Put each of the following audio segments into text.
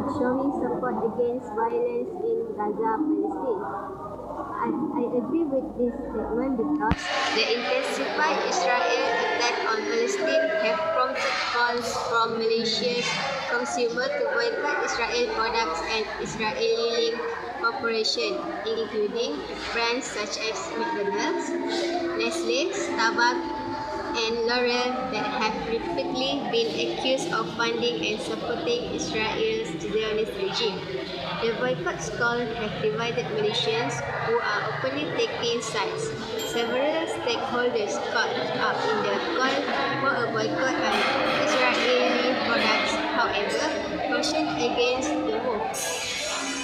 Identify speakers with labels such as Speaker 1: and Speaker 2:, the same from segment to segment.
Speaker 1: of showing support against violence in Gaza, Palestine. I agree with this statement because the intensified Israel attack on Palestine have prompted calls from Malaysia's consumers to boycott Israel products and Israeli-linked corporations, including brands such as McDonald's, Nestle, Starbucks, and L'Oreal that have repeatedly been accused of funding and supporting Israel's Zionist regime. The boycott's call have divided Malaysians who are openly taking sides. Several stakeholders caught up in the call for a boycott on Israeli products, however, cautioned against the move.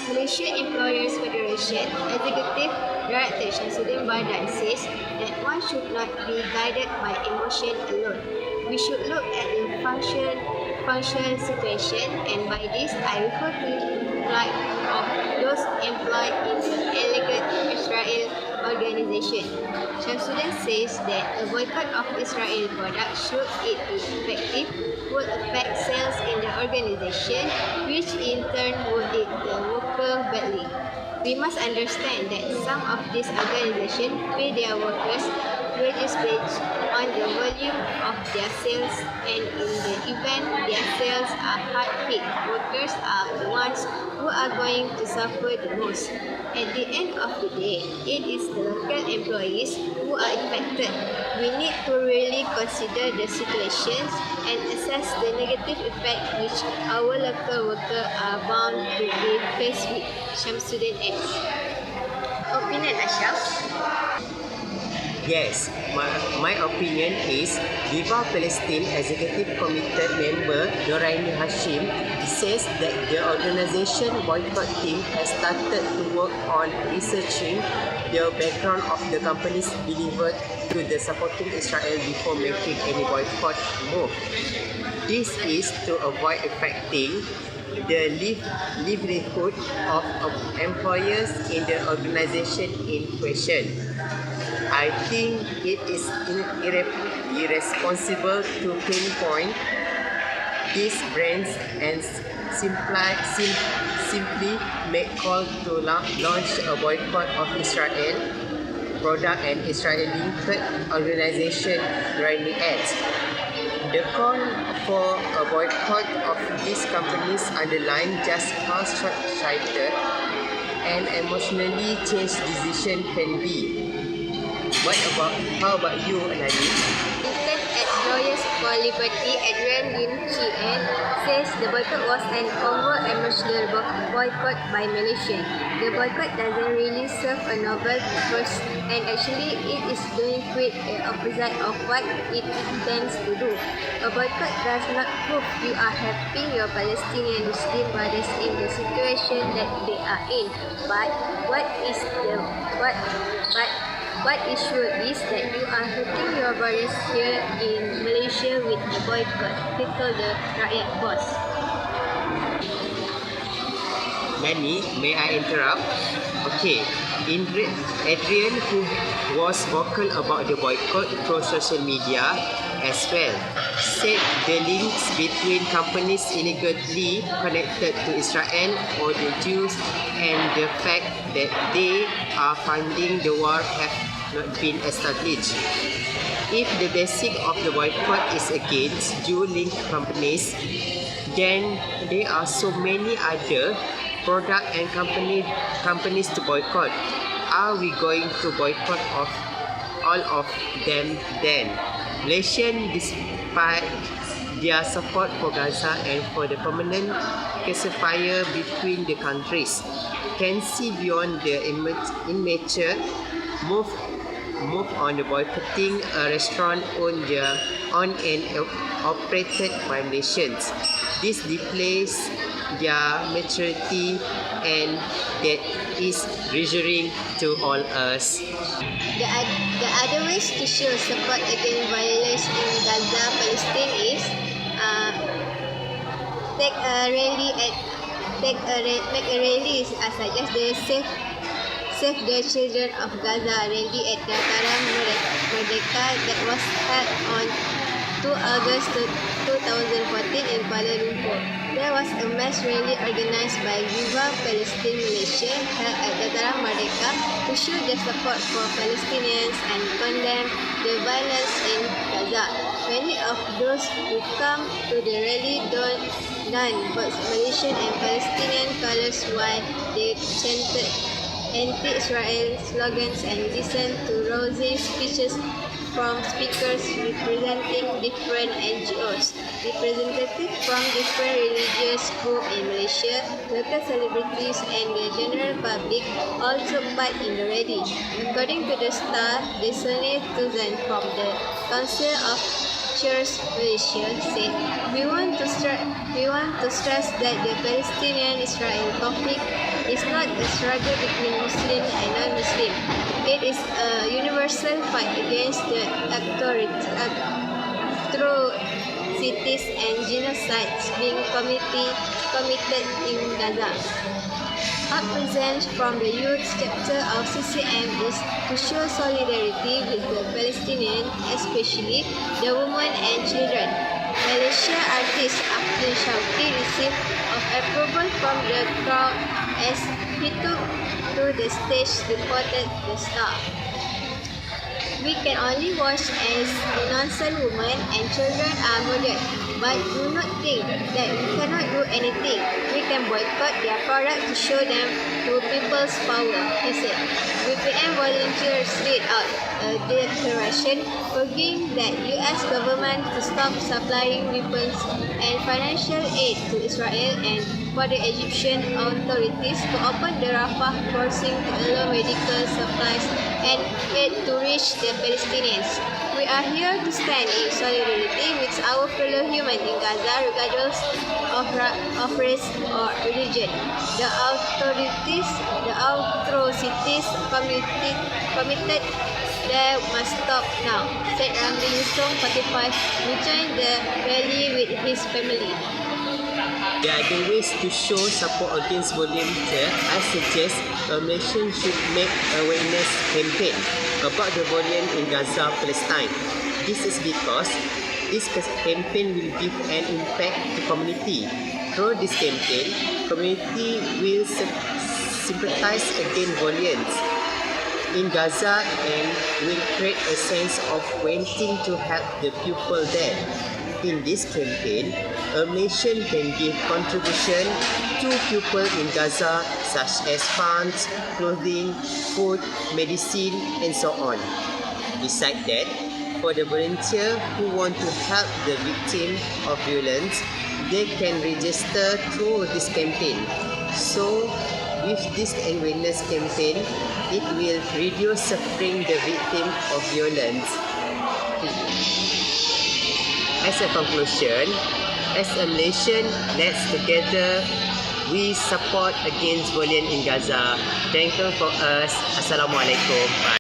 Speaker 1: Malaysia Employers Federation Executive Director Shamsuddin Badan says that one should not be guided by emotion alone. We should look at the functional situation, and by this I refer to the plight of those employed in the alleged Israel organization. Shamsuddin says that a boycott of Israel products, should it be effective, would affect sales in the organization, which in turn would hit the worker badly. We must understand that some of these organizations pay their workers wages based on the volume of their sales, and in the event their sales are hard hit, workers are the ones who are going to suffer the most. At the end of the day, it is the local employees who are affected. We need to really consider the situations and assess the negative effect which our local workers are bound to be faced with. Shamsuddin adds. Opinion, Ashraf?
Speaker 2: Yes, my opinion is Viva Palestine Executive Committee member Noraini Hashim says that the organisation boycott team has started to work on researching the background of the companies delivered to the supporting Israel before making any boycott move. This is to avoid affecting the livelihood of employers in the organisation in question. I think it is irresponsible to pinpoint these brands and simply make call to launch a boycott of Israel product and Israeli-linked organisation running ads. The call for a boycott of these companies underline just how short-sighted and emotionally changed decision can be. How about you, Nadine?
Speaker 1: Intern at Lawyers for Liberty, Adrian Lin Chien, says the boycott was an over-emotional boycott by Malaysians. The boycott doesn't really serve a noble purpose, and actually it is doing quite the opposite of what it intends to do. A boycott does not prove you are helping your Palestinian Muslim brothers in the situation that they are in. But what is sure is that you are hurting your brothers here in Malaysia with a boycott, tickle the rakyat boss.
Speaker 2: Nani, may I interrupt? Okay, Adrian, who was vocal about the boycott through social media as well, said the links between companies illegally connected to Israel or the Jews and the fact that they are funding the war have not been established. If the basic of the boycott is against Jew-linked companies, then there are so many other product and companies to boycott. Are we going to boycott all of them then? Malaysians, despite their support for Gaza and for the permanent ceasefire between the countries, can see beyond the immature move on the boycotting a restaurant owned and operated by Malaysians. This displays their maturity, and that is reassuring to all us.
Speaker 1: The other ways to show support against violence in Gaza, Palestine is make a rally such as the Save the Children of Gaza rally at Dataran Merdeka that was held on 2 August 2014 in Kuala Lumpur. there was a mass rally organized by Viva Palestine Malaysia held at Dataran Merdeka to show their support for Palestinians and condemn the violence in Gaza. Many of those who come to the rally donned both Malaysian and Palestinian colours while they chanted anti-Israel slogans and listened to rousing speeches from speakers representing different NGOs. Representatives from different religious groups in Malaysia, local celebrities and the general public all took part in the rally. According to the Star, Desone Tuzan from the Council of Church Malaysia said, we want to stress that the Palestinian-Israel conflict is not a struggle between Muslim and non-Muslim. It is a universal fight against the atrocities and genocides being committed in Gaza. Up presents from the youth chapter of CCM is to show solidarity with the Palestinians, especially the women and children. Malaysia artist Abdul Shauki received of approval from the crowd as he took to the stage, reported the Star. We can only watch as innocent women and children are murdered, but do not think that we cannot do anything. We can boycott their product to show them to people's power, he said. VPN volunteers read out a declaration urging the US government to stop supplying weapons and financial aid to Israel and for the Egyptian authorities to open the Rafah crossing to allow medical supplies and aid to reach the Palestinians. We are here to stand in solidarity with our fellow humans in Gaza regardless of race or religion. The atrocities committed there must stop now, said Ramli Yusung, 45, who joined the rally with his family.
Speaker 2: There are the ways to show support against volunteer. I suggest a nation should make awareness campaign about the violence in Gaza, Palestine. This is because this campaign will give an impact to community. Through this campaign, community will sympathize against violence in Gaza and will create a sense of wanting to help the people there. In this campaign, a nation can give contribution to people in Gaza such as funds, clothing, food, medicine and so on. Besides that, for the volunteer who want to help the victim of violence, they can register through this campaign. So, with this awareness campaign, it will reduce suffering the victim of violence. As a conclusion, as a nation, let's together we support against violence in Gaza. Thank you for us. Assalamualaikum. Bye.